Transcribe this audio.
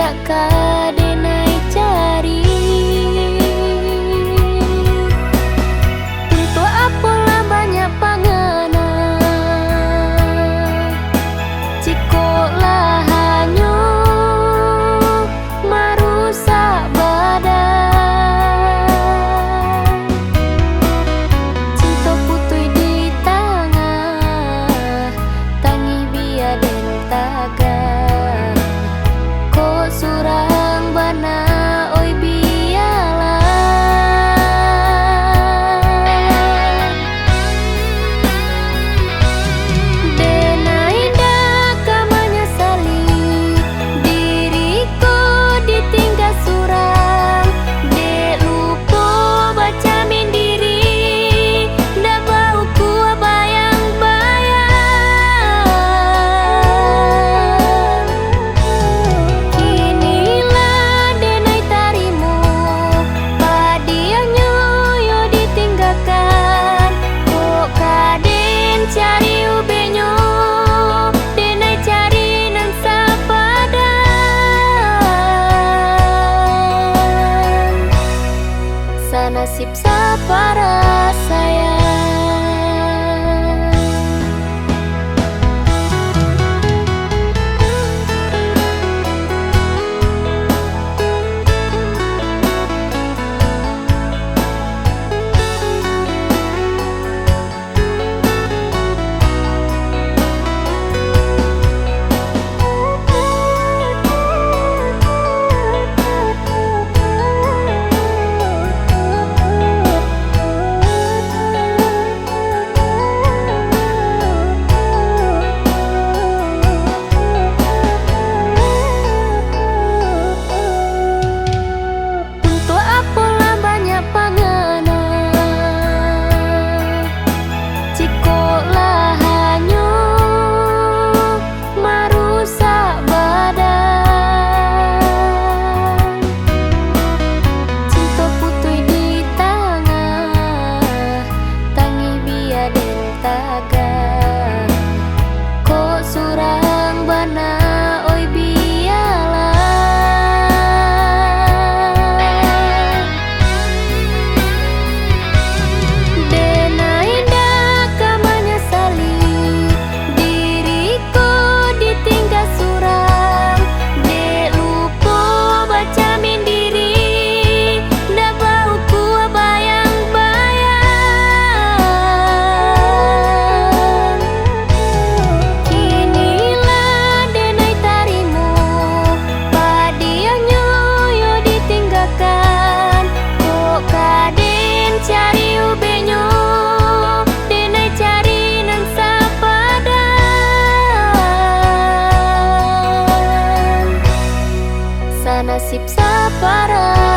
tidak kadenai cari. Untuk apalah banyak pangana, cikolah hanyu marusak badan. Cinta putui di tengah, tangi biar den taga. Kok surang bana oi bialah. Denai dak menyesali diriku ditinggal surang. Dek lupa baca mindiri, dah bau ku bayang-bayang. Kinilah denai tarimu, padiannya yo ditinggalkan. Kok kaden cari ubenyo, denai cari nan sapadan. Sanasib sapara sayang. Untuk apalah banyak pangana, cikolah hanyu marusak badan. Cinta putui di tengah, tangi biar den taga. Kok surang bana oi bialah. Denai dak menyesali diriku ditinggal surang. Dek lupa baca mindiri, dah bau ku bayang-bayang. Kinilah denai tarimu, padiannya yo ditinggalkan. Kok kaden cari ubenyo, denai cari nan sapadan. Sanasib sapara